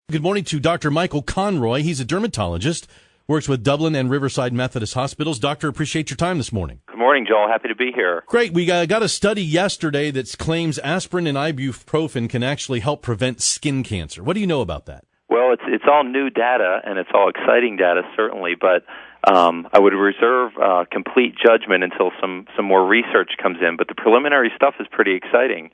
Good morning to Dr. Michael Conroy. He's a dermatologist, works with Dublin and Riverside Methodist Hospitals. Doctor, appreciate your time this morning. Good morning, Joel. Happy to be here. Great. We got a study yesterday that claims aspirin and ibuprofen can actually help prevent skin cancer. What do you know about that? Well, it's all new data, and it's all exciting data, certainly, but I would reserve complete judgment until some more research comes in. But the preliminary stuff is pretty exciting.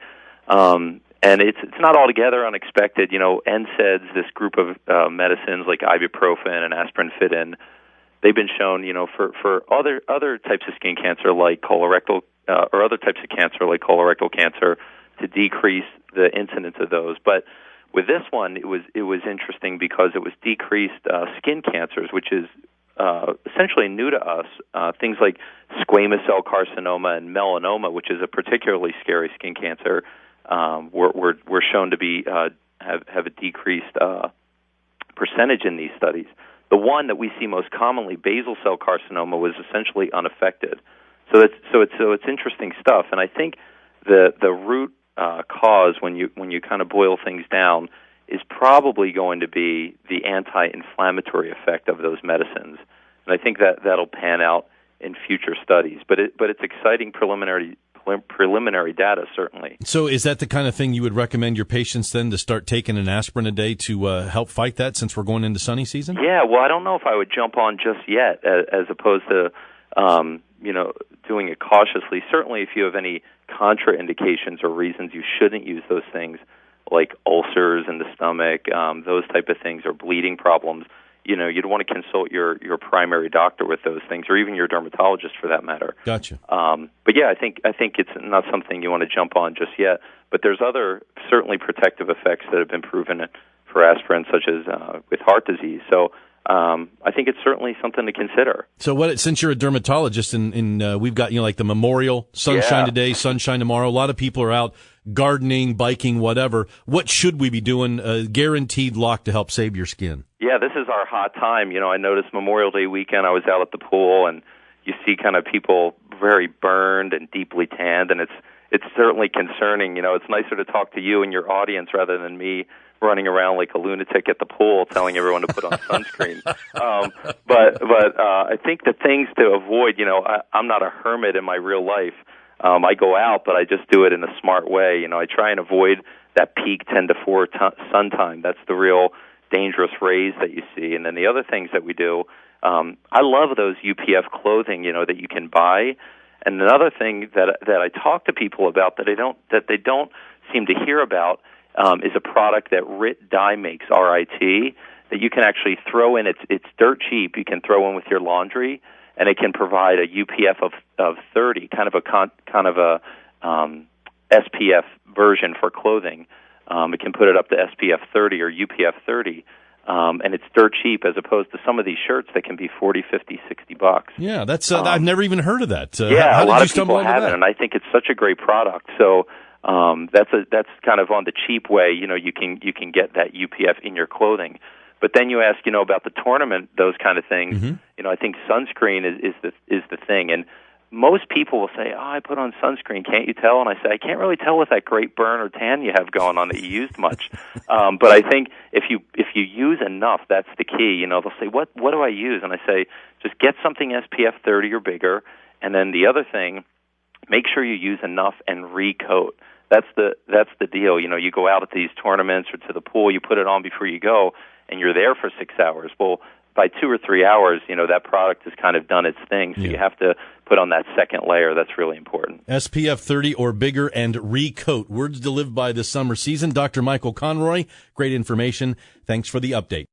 And it's not altogether unexpected. You know, NSAIDs, this group of medicines like ibuprofen and aspirin fit in. They've been shown, you know, for other types of skin cancer like colorectal or other types of cancer like colorectal cancer to decrease the incidence of those. But with this one, it was interesting because it was decreased skin cancers, which is essentially new to us. Things like squamous cell carcinoma and melanoma, which is a particularly scary skin cancer. Were shown to be have a decreased percentage in these studies. The one that we see most commonly, basal cell carcinoma, was essentially unaffected. So it's interesting stuff. And I think the root cause, when you kind of boil things down, is probably going to be the anti-inflammatory effect of those medicines. And I think that'll pan out in future studies. But it's exciting preliminary data, certainly. So is that the kind of thing you would recommend your patients then to start taking an aspirin a day to help fight that since we're going into sunny season? Yeah, well, I don't know if I would jump on just yet as opposed to, doing it cautiously. Certainly if you have any contraindications or reasons you shouldn't use those things, like ulcers in the stomach, those type of things, or bleeding problems, you know, you'd want to consult your primary doctor with those things, or even your dermatologist for that matter. Gotcha. But yeah, I think it's not something you want to jump on just yet. But there's other certainly protective effects that have been proven for aspirin, such as with heart disease. So I think it's certainly something to consider. So since you're a dermatologist and we've got, like the Memorial, sunshine today, sunshine tomorrow, a lot of people are out gardening, biking, whatever. What should we be doing? Guaranteed lock to help save your skin. Yeah, this is our hot time. You know, I noticed Memorial Day weekend I was out at the pool, and you see kind of people very burned and deeply tanned, and it's certainly concerning. You know, it's nicer to talk to you and your audience rather than me running around like a lunatic at the pool telling everyone to put on sunscreen. But I think the things to avoid, you know, I'm not a hermit in my real life. I go out, but I just do it in a smart way. You know, I try and avoid that peak 10 to 4 sun time. That's the real dangerous rays that you see. And then the other things that we do, I love those UPF clothing, you know, that you can buy. And another thing that I talk to people about that they don't seem to hear about is a product that RIT Dye makes, RIT, that you can actually throw in. It's dirt cheap. You can throw in with your laundry, and it can provide a UPF of 30, kind of a SPF version for clothing. It can put it up to SPF 30 or UPF 30, and it's dirt cheap as opposed to some of these shirts that can be $40, $50, $60. Yeah, that's I've never even heard of that. Yeah, a lot of people haven't, and I think it's such a great product. So that's kind of on the cheap way. You know, you can get that UPF in your clothing. But then you ask, you know, about the tournament, those kind of things. Mm-hmm. You know, I think sunscreen is the thing. And most people will say, "Oh, I put on sunscreen. Can't you tell?" And I say, "I can't really tell with that great burn or tan you have going on that you used much." But I think if you use enough, that's the key. You know, they'll say, "What do I use?" And I say, just get something SPF 30 or bigger. And then the other thing, make sure you use enough and recoat. That's the deal. You know, you go out at these tournaments or to the pool, you put it on before you go, and you're there for 6 hours. Well, by 2 or 3 hours, you know, that product has kind of done its thing. So you have to put on that second layer. That's really important. SPF 30 or bigger and recoat. Words to live by this summer season. Dr. Michael Conroy, great information. Thanks for the update.